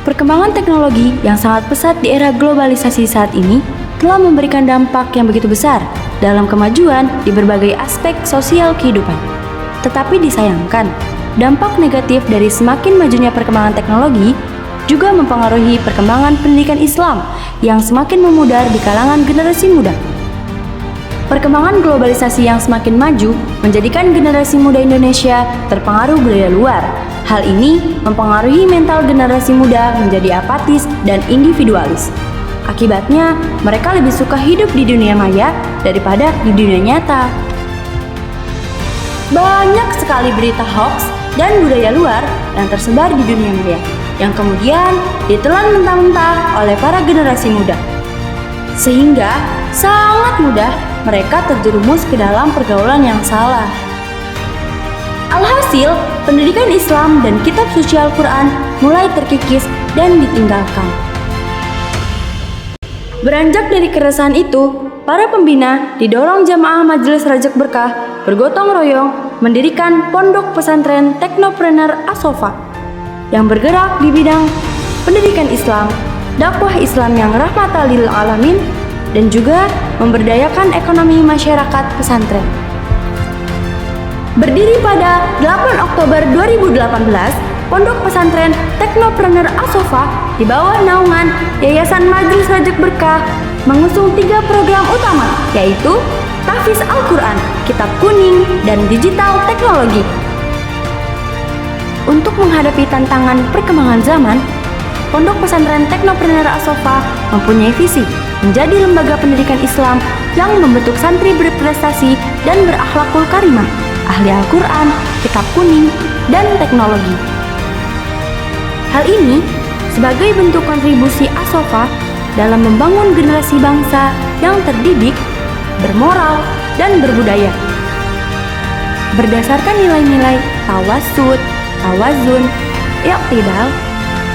Perkembangan teknologi yang sangat pesat di era globalisasi saat ini telah memberikan dampak yang begitu besar dalam kemajuan di berbagai aspek sosial kehidupan. Tetapi disayangkan, dampak negatif dari semakin majunya perkembangan teknologi juga mempengaruhi perkembangan pendidikan Islam yang semakin memudar di kalangan generasi muda. Perkembangan globalisasi yang semakin maju menjadikan generasi muda Indonesia terpengaruh budaya luar. Hal ini mempengaruhi mental generasi muda menjadi apatis dan individualis. Akibatnya, mereka lebih suka hidup di dunia maya daripada di dunia nyata. Banyak sekali berita hoax dan budaya luar yang tersebar di dunia maya, yang kemudian ditelan mentah-mentah oleh para generasi muda. Sehingga sangat mudah mereka terjerumus ke dalam pergaulan yang salah. Alhasil, pendidikan Islam dan kitab suci Al-Quran mulai terkikis dan ditinggalkan. Beranjak dari keresahan itu, para pembina didorong jamaah Majelis Rajak Berkah bergotong royong mendirikan Pondok Pesantren Teknopreneur As-Sofa yang bergerak di bidang pendidikan Islam, dakwah Islam yang rahmatan lil alamin, dan juga memberdayakan ekonomi masyarakat pesantren. Berdiri pada 8 Oktober 2018, Pondok Pesantren Teknopreneur As-Sofa di bawah naungan Yayasan Majelis Rajak Berkah mengusung 3 program utama, yaitu Tahfiz Al-Quran, Kitab Kuning, dan Digital Teknologi. Untuk menghadapi tantangan perkembangan zaman, Pondok Pesantren Teknopreneur As-Sofa mempunyai visi menjadi lembaga pendidikan Islam yang membentuk santri berprestasi dan berakhlakul karimah, ahli Al-Quran, Kitab Kuning, dan teknologi. Hal ini sebagai bentuk kontribusi As-Sofa dalam membangun generasi bangsa yang terdidik, bermoral, dan berbudaya. Berdasarkan nilai-nilai tawasud, tawazun, iqtidal,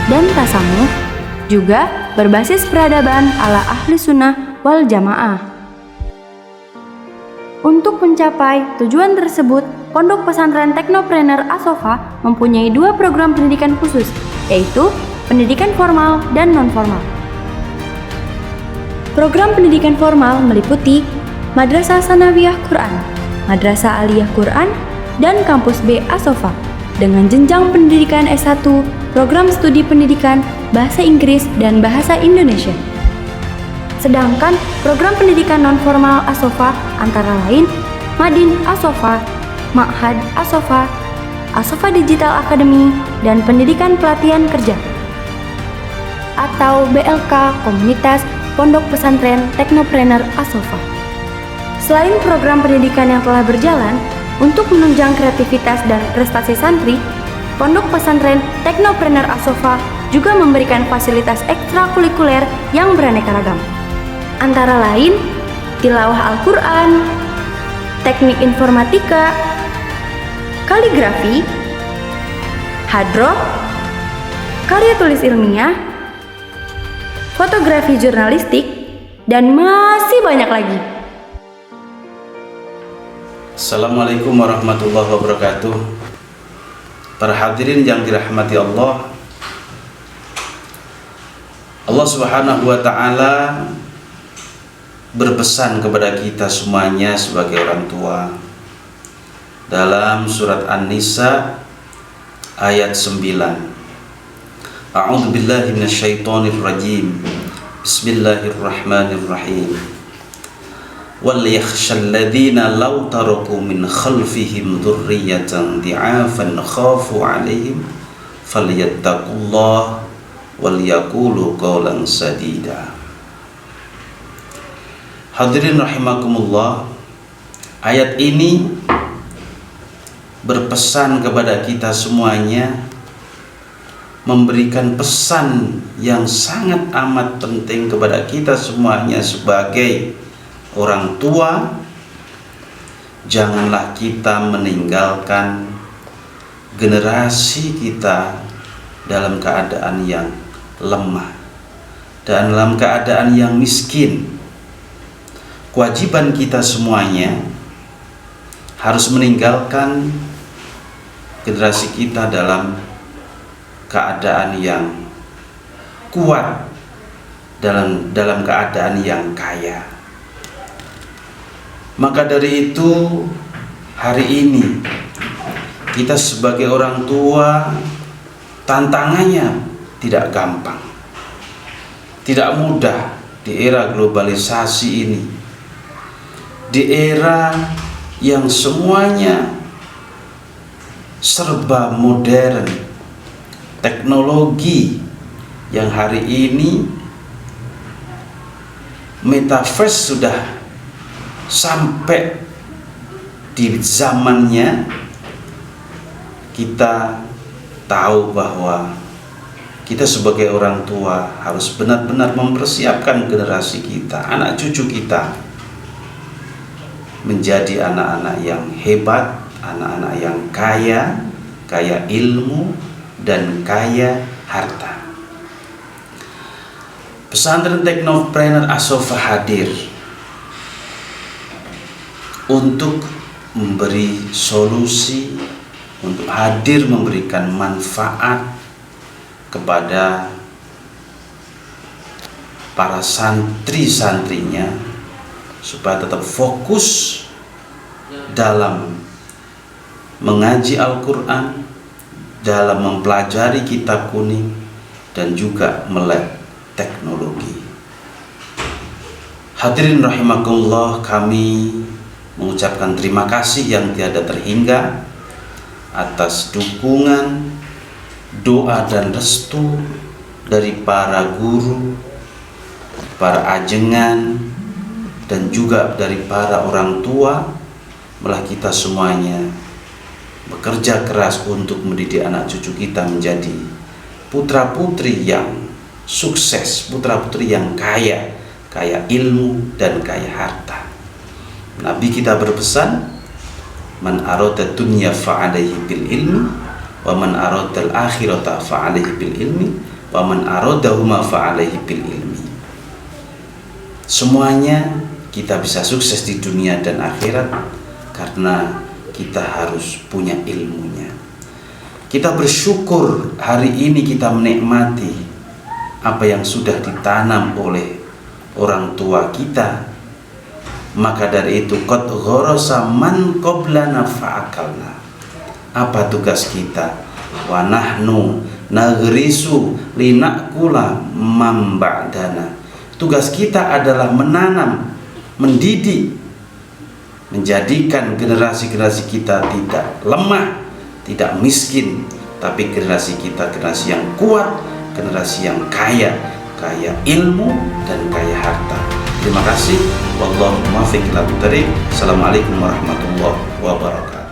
dan tasamuh, juga berbasis peradaban ala ahli sunnah wal jamaah. Untuk mencapai tujuan tersebut, Pondok Pesantren Teknopreneur As-Sofa mempunyai 2 program pendidikan khusus, yaitu pendidikan formal dan non-formal. Program pendidikan formal meliputi Madrasah Sanawiyah Quran, Madrasah Aliyah Quran, dan Kampus B As-Sofa dengan jenjang pendidikan S1, program studi pendidikan Bahasa Inggris dan Bahasa Indonesia. Sedangkan program pendidikan non-formal As-Sofa antara lain Madin As-Sofa, Ma'had As-Sofa, As-Sofa Digital Academy, dan Pendidikan Pelatihan Kerja atau BLK Komunitas Pondok Pesantren Teknopreneur As-Sofa. Selain program pendidikan yang telah berjalan, untuk menunjang kreativitas dan prestasi santri, Pondok Pesantren Teknopreneur As-Sofa juga memberikan fasilitas ekstrakurikuler yang beraneka ragam. Antara lain, tilawah Al-Quran, teknik informatika, kaligrafi, hadroh, karya tulis ilmiah, fotografi jurnalistik, dan masih banyak lagi. Assalamualaikum warahmatullahi wabarakatuh. Para hadirin yang dirahmati Allah, Allah Subhanahu wa ta'ala berpesan kepada kita semuanya sebagai orang tua dalam surat An-Nisa ayat 9. A'udzu billahi minasyaitonir rajim. Bismillahirrahmanirrahim. Wal yakhshal ladzina law taraku min khalfihim dzurriyyatan di'afan khafu 'alaihim falyattaqullaha wal yaqulu qawlan sadida. Hadirin rahimakumullah, ayat ini berpesan kepada kita semuanya, memberikan pesan yang sangat amat penting kepada kita semuanya sebagai orang tua. Janganlah kita meninggalkan generasi kita dalam keadaan yang lemah dan dalam keadaan yang miskin. Kewajiban kita semuanya harus meninggalkan generasi kita dalam keadaan yang kuat dalam keadaan yang kaya. Maka dari itu hari ini kita sebagai orang tua, tantangannya tidak gampang, tidak mudah di era globalisasi ini, di era yang semuanya serba modern, teknologi yang hari ini metaverse sudah sampai di zamannya. Kita tahu bahwa kita sebagai orang tua harus benar-benar mempersiapkan generasi kita, anak cucu kita, menjadi anak-anak yang hebat, anak-anak yang kaya, kaya ilmu dan kaya harta. Pesantren Teknopreneur As-Sofa hadir untuk memberi solusi, untuk hadir memberikan manfaat kepada para santri-santrinya supaya tetap fokus dalam mengaji Al-Quran, dalam mempelajari kitab kuning, dan juga melek teknologi. Hadirin rahimakumullah, kami mengucapkan terima kasih yang tiada terhingga atas dukungan, doa dan restu dari para guru, para ajengan, dan juga dari para orang tua. Malah kita semuanya bekerja keras untuk mendidik anak cucu kita menjadi putra-putri yang sukses, putra-putri yang kaya, kaya ilmu dan kaya harta. Nabi kita berpesan, man arada dunya fa'alaihi bil ilmi, wa man arada al-akhirata fa'alaihi bil ilmi, wa man aradahuma fa'alaihi bil ilmi. Semuanya kita bisa sukses di dunia dan akhirat karena kita harus punya ilmunya. Kita bersyukur hari ini kita menikmati apa yang sudah ditanam oleh orang tua kita. Maka dari itu qad gharasa man qablana fa'akalna. Apa tugas kita? Wa nahnu naghrisu linakula man ba'dana. Tugas kita adalah menanam, mendidik, menjadikan generasi-generasi kita tidak lemah, tidak miskin, tapi generasi kita generasi yang kuat, generasi yang kaya, kaya ilmu dan kaya harta. Terima kasih. Wallahu muwaffiq ila thoriq. Assalamualaikum warahmatullahi wabarakatuh.